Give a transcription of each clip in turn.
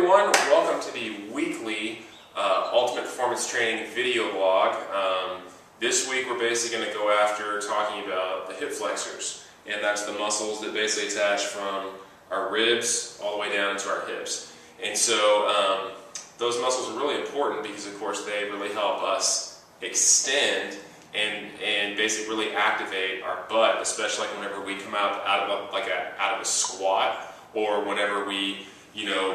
everyone, welcome to the weekly Ultimate Performance Training video blog. This week we're basically going to go after talking about the hip flexors, and that's the muscles that basically attach from our ribs all the way down to our hips. And so those muscles are really important because of course they really help us extend and basically really activate our butt, especially like whenever we come out of a squat, or whenever we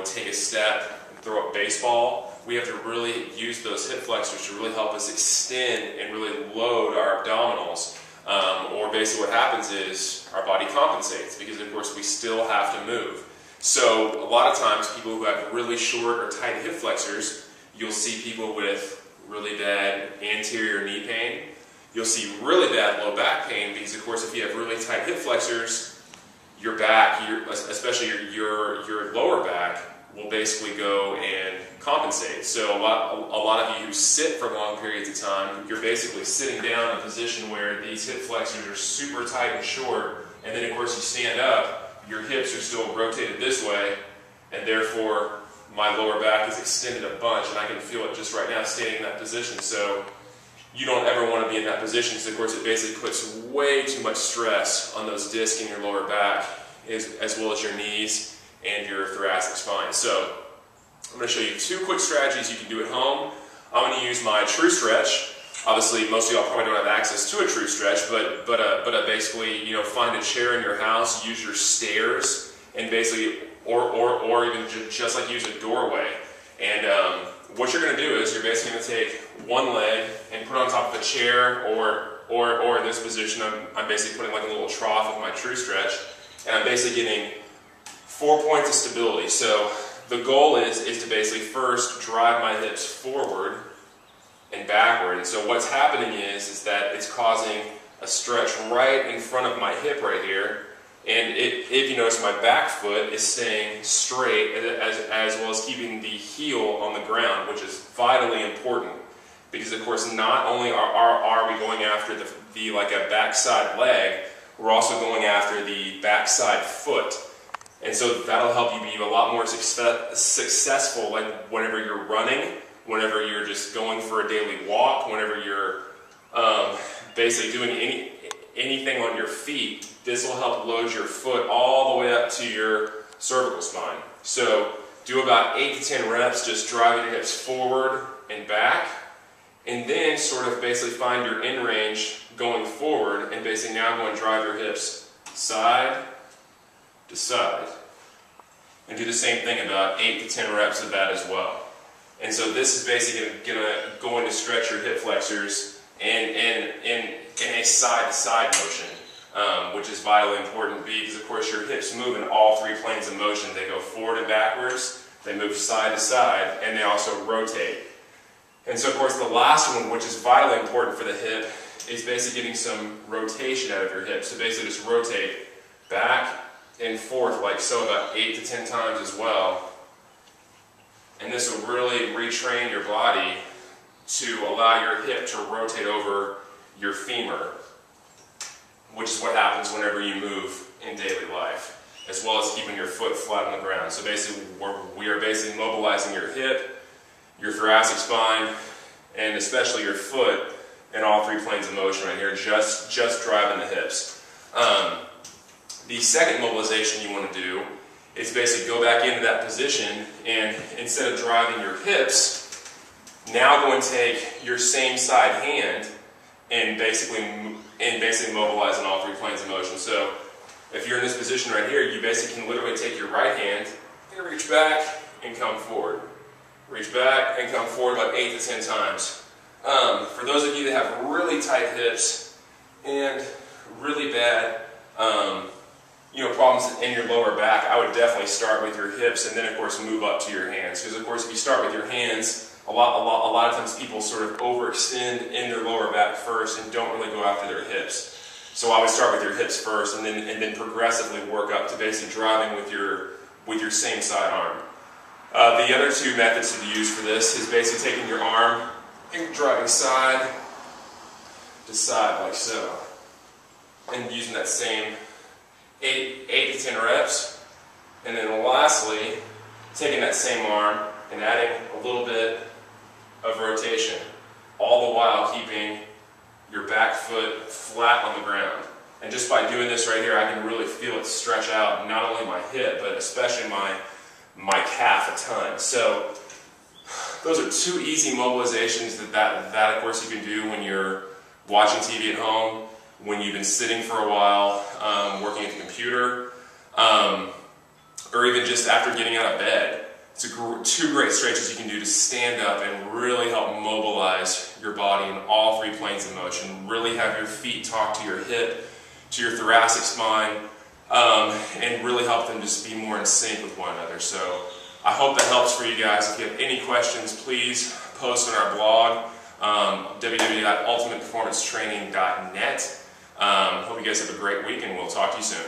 take a step and throw a baseball. We have to really use those hip flexors to really help us extend and really load our abdominals. Or basically what happens is our body compensates because of course we still have to move. So a lot of times people who have really short or tight hip flexors, you'll see people with really bad anterior knee pain. You'll see really bad low back pain because of course if you have really tight hip flexors, your back, especially your lower back, will basically go and compensate. So a lot of you who sit for long periods of time, you're basically sitting down in a position where these hip flexors are super tight and short, and then of course you stand up, your hips are still rotated this way, and therefore my lower back is extended a bunch, and I can feel it just right now standing in that position. So you don't ever want to be in that position because of course it basically puts way too much stress on those discs in your lower back as well as your knees and your thoracic spine. So I'm going to show you two quick strategies you can do at home. I'm going to use my true stretch. Obviously most of y'all probably don't have access to a true stretch, but basically find a chair in your house, use your stairs, and basically or even just like use a doorway. And what you're going to do is you're basically going to take one leg and put it on top of a chair, or in this position I'm basically putting like a little trough of my true stretch, and I'm basically getting 4 points of stability. So the goal is to basically first drive my hips forward and backward. And so what's happening is that it's causing a stretch right in front of my hip right here. And if you notice, my back foot is staying straight as well as keeping the heel on the ground, which is vitally important. Because of course, not only are we going after the like a backside leg, we're also going after the backside foot. And so that'll help you be a lot more successful, like whenever you're running, whenever you're just going for a daily walk, whenever you're basically doing anything on your feet. This will help load your foot all the way up to your cervical spine. So do about 8 to 10 reps, just driving your hips forward and back, and then sort of basically find your end range going forward, and basically now go and drive your hips side to side. And do the same thing, about 8 to 10 reps of that as well. And so this is basically going to stretch your hip flexors in a side-to-side motion. Which is vitally important because of course your hips move in all three planes of motion. They go forward and backwards, they move side to side, and they also rotate. And so of course the last one, which is vitally important for the hip, is basically getting some rotation out of your hip. So basically just rotate back and forth like so, about 8 to 10 times as well. And this will really retrain your body to allow your hip to rotate over your femur, which is what happens whenever you move in daily life, as well as keeping your foot flat on the ground. So basically, we are basically mobilizing your hip, your thoracic spine, and especially your foot in all three planes of motion right here, just driving the hips. The second mobilization you want to do is basically go back into that position, and instead of driving your hips, now go and take your same side hand and basically mobilize in all three planes of motion. So if you're in this position right here, you basically can literally take your right hand and reach back and come forward. Reach back and come forward about 8 to 10 times. For those of you that have really tight hips and really bad problems in your lower back, I would definitely start with your hips and then of course move up to your hands. Because of course if you start with your hands, a lot of times people sort of overextend in their lower back first and don't really go after their hips. So I would start with your hips first and then progressively work up to basically driving with your same side arm. The other two methods to use for this is basically taking your arm and driving side to side like so, and using that same 8 to 10 reps. And then lastly, taking that same arm and adding a little bit of rotation, all the while keeping your back foot flat on the ground. And just by doing this right here, I can really feel it stretch out, not only my hip, but especially my calf a ton. So those are two easy mobilizations that of course you can do when you're watching TV at home, when you've been sitting for a while, working at the computer, or even just after getting out of bed. It's two great stretches you can do to stand up and really help mobilize your body in all three planes of motion. Really have your feet talk to your hip, to your thoracic spine, and really help them just be more in sync with one another. So I hope that helps for you guys. If you have any questions, please post on our blog, www.ultimateperformancetraining.net. Hope you guys have a great week, and we'll talk to you soon.